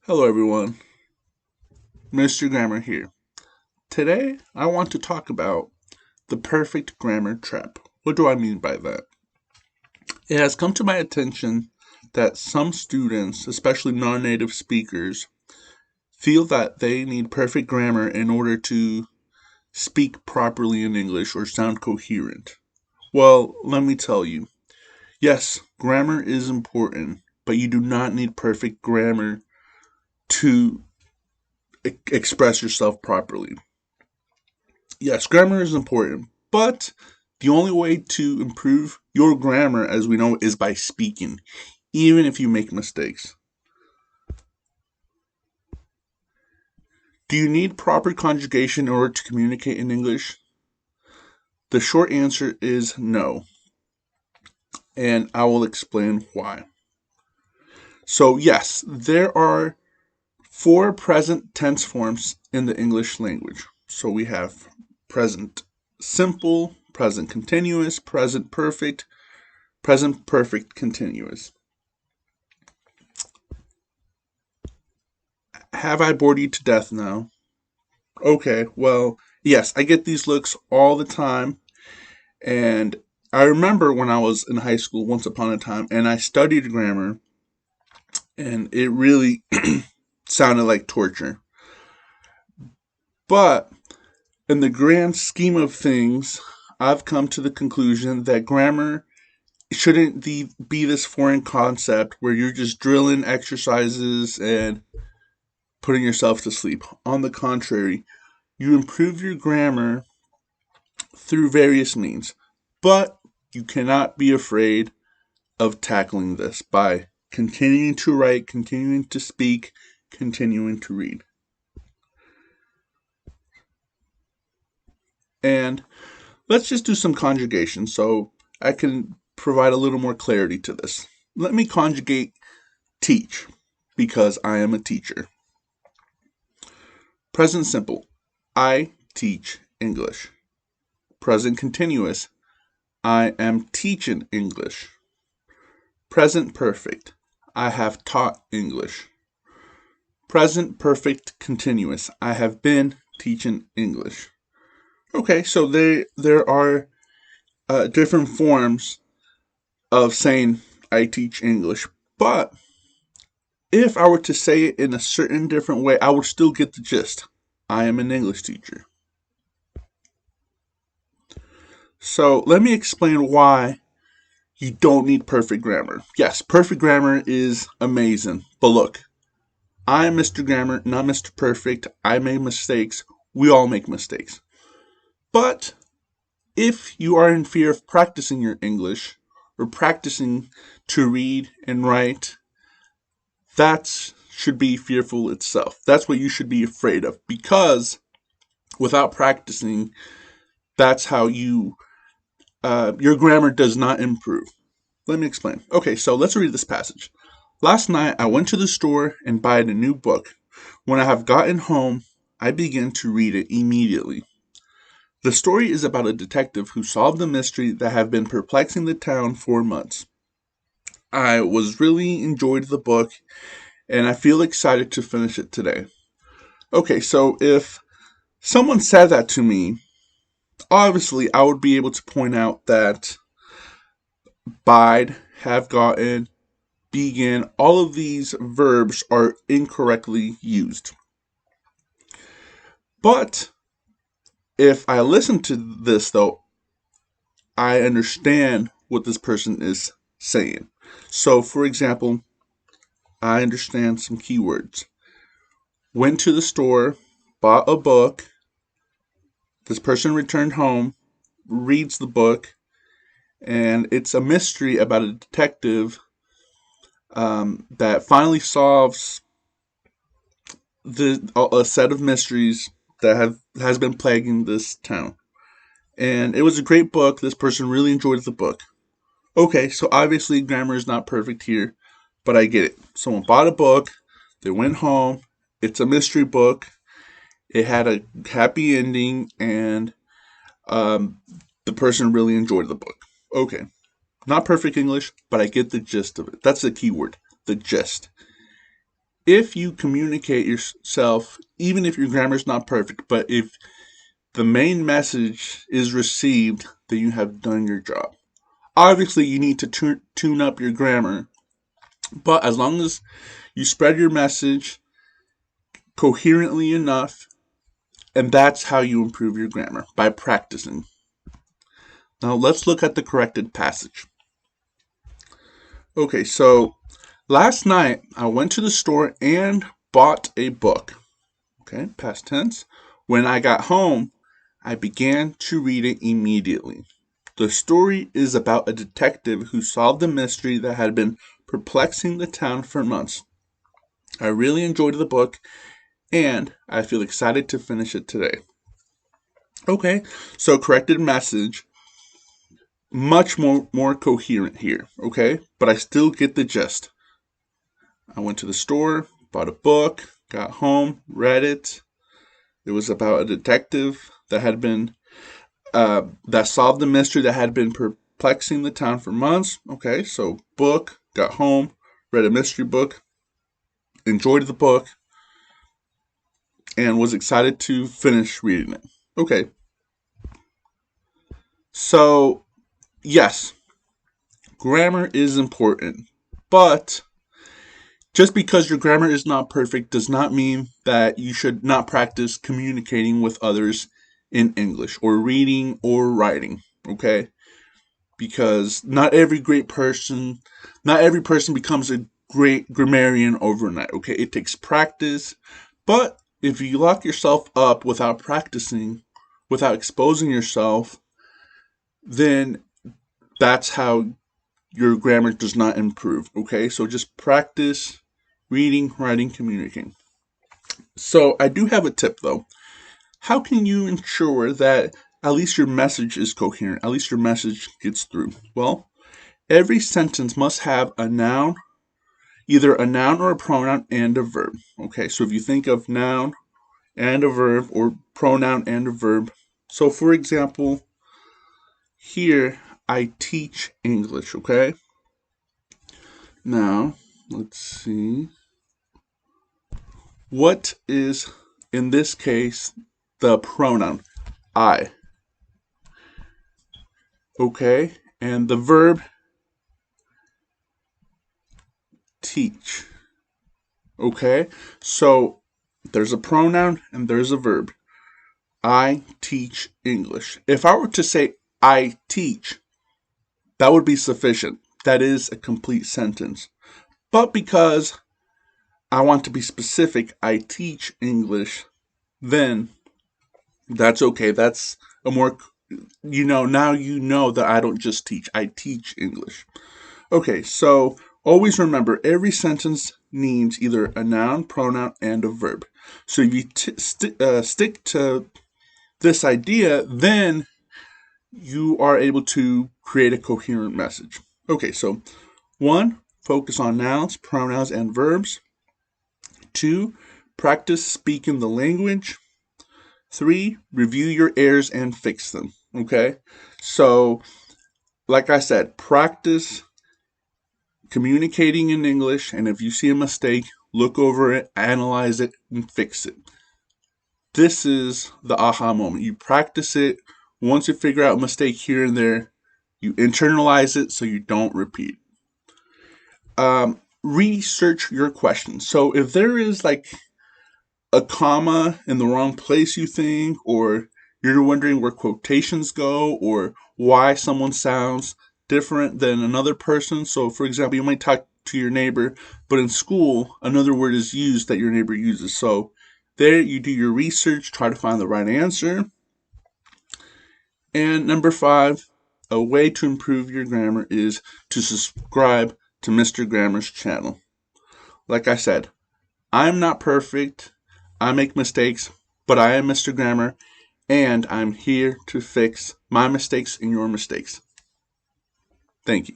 Hello everyone, Mr. Grammar here. Today I want to talk about the perfect grammar trap. What do I mean by that? It has come to my attention that some students, especially non-native speakers, feel that they need perfect grammar in order to speak properly in English or sound coherent. Well, let me tell you. Yes, grammar is important, but you do not need perfect grammar to express yourself properly. Yes, grammar is important, but the only way to improve your grammar, as we know, is by speaking, even if you make mistakes. Do you need proper conjugation in order to communicate in English? The short answer is no, and I will explain why. So, yes, there are four present tense forms in the English language. So we have present simple, present continuous, present perfect continuous. Have I bored you to death now? Okay, well, yes, I get these looks all the time. And I remember when I was in high school once upon a time and I studied grammar, and it really sounded like torture. But in the grand scheme of things, I've come to the conclusion that grammar shouldn't be this foreign concept where you're just drilling exercises and putting yourself to sleep. On the contrary, you improve your grammar through various means, but you cannot be afraid of tackling this by continuing to write, continuing to speak, continuing to read. And let's just do some conjugation so I can provide a little more clarity to this. Let me conjugate teach because I am a teacher. Present simple, I teach English. Present continuous, I am teaching English. Present perfect, I have taught English. Present perfect continuous, I have been teaching English. Okay, so there are different forms of saying I teach English, but if I were to say it in a certain different way, I would still get the gist. I am an English teacher. So let me explain why you don't need perfect grammar. Yes, perfect grammar is amazing, but look, I am Mr. Grammar, not Mr. Perfect. I make mistakes. We all make mistakes. But if you are in fear of practicing your English or practicing to read and write, that should be fearful itself. That's what you should be afraid of, because without practicing, that's how your grammar does not improve. Let me explain. Okay, so let's read this passage. Last night I went to the store and bought a new book. When I have gotten home, I began to read it immediately. The story is about a detective who solved a mystery that had been perplexing the town for months. I was really enjoyed the book, and I feel excited to finish it today. Okay, so if someone said that to me, obviously I would be able to point out that bide, have gotten, began, all of these verbs are incorrectly used. But if I listen to this, though, I understand what this person is saying. So, for example, I understand some keywords. Went to the store, bought a book. This person returned home, reads the book, and it's a mystery about a detective that finally solves a set of mysteries that has been plaguing this town. And it was a great book. This person really enjoyed the book. Okay, so obviously grammar is not perfect here, but I get it. Someone bought a book, they went home, it's a mystery book, it had a happy ending, and um, the person really enjoyed the book. Okay, not perfect English, but I get the gist of it. That's the key word, the gist. if you communicate yourself, even if your grammar is not perfect, but if the main message is received, then you have done your job. Obviously, you need to tune up your grammar, but as long as you spread your message coherently enough, and that's how you improve your grammar, by practicing. Now let's look at the corrected passage. Okay, so last night I went to the store and bought a book. Okay, past tense. When I got home, I began to read it immediately. The story is about a detective who solved the mystery that had been perplexing the town for months. I really enjoyed the book, and I feel excited to finish it today. Okay, so corrected message, much more coherent here, okay? But I still get the gist. I went to the store, bought a book, got home, read it. It was about a detective that solved the mystery that had been perplexing the town for months. Okay, so book, got home, read a mystery book, enjoyed the book, and was excited to finish reading it. Okay, so yes, grammar is important, but just because your grammar is not perfect does not mean that you should not practice communicating with others in English or reading or writing, okay? Because not every person becomes a great grammarian overnight, okay? It takes practice, but if you lock yourself up without practicing, without exposing yourself, then that's how your grammar does not improve, okay? So just practice reading, writing, communicating. So I do have a tip though. How can you ensure that at least your message is coherent, at least your message gets through? Well, every sentence must have a noun, either a noun or a pronoun and a verb. Okay, so if you think of noun and a verb or pronoun and a verb. So for example, here I teach English, okay? Now, let's see. What is, in this case, the pronoun? I. Okay, and the verb, teach. Okay, so there's a pronoun and there's a verb. I teach English. If I were to say I teach, that would be sufficient. That is a complete sentence. But because I want to be specific, I teach English, then that's okay. That's a more, now you know that I don't just teach, I teach English. Okay, so always remember every sentence needs either a noun, pronoun, and a verb. So if you stick to this idea, then you are able to create a coherent message. Okay, so 1, focus on nouns, pronouns, and verbs. 2, practice speaking the language. 3, review your errors and fix them. Okay, so like I said, practice communicating in English, and if you see a mistake, look over it, analyze it, and fix it. This is the aha moment. You practice it. Once you figure out a mistake here and there, you internalize it so you don't repeat. Research your questions. So if there is like a comma in the wrong place, you think, or you're wondering where quotations go, or why someone sounds different than another person. So, for example, you might talk to your neighbor, but in school, another word is used that your neighbor uses. So, there you do your research, try to find the right answer. And number 5, a way to improve your grammar is to subscribe to Mr. Grammar's channel. Like I said, I'm not perfect. I make mistakes, but I am Mr. Grammar, and I'm here to fix my mistakes and your mistakes. Thank you.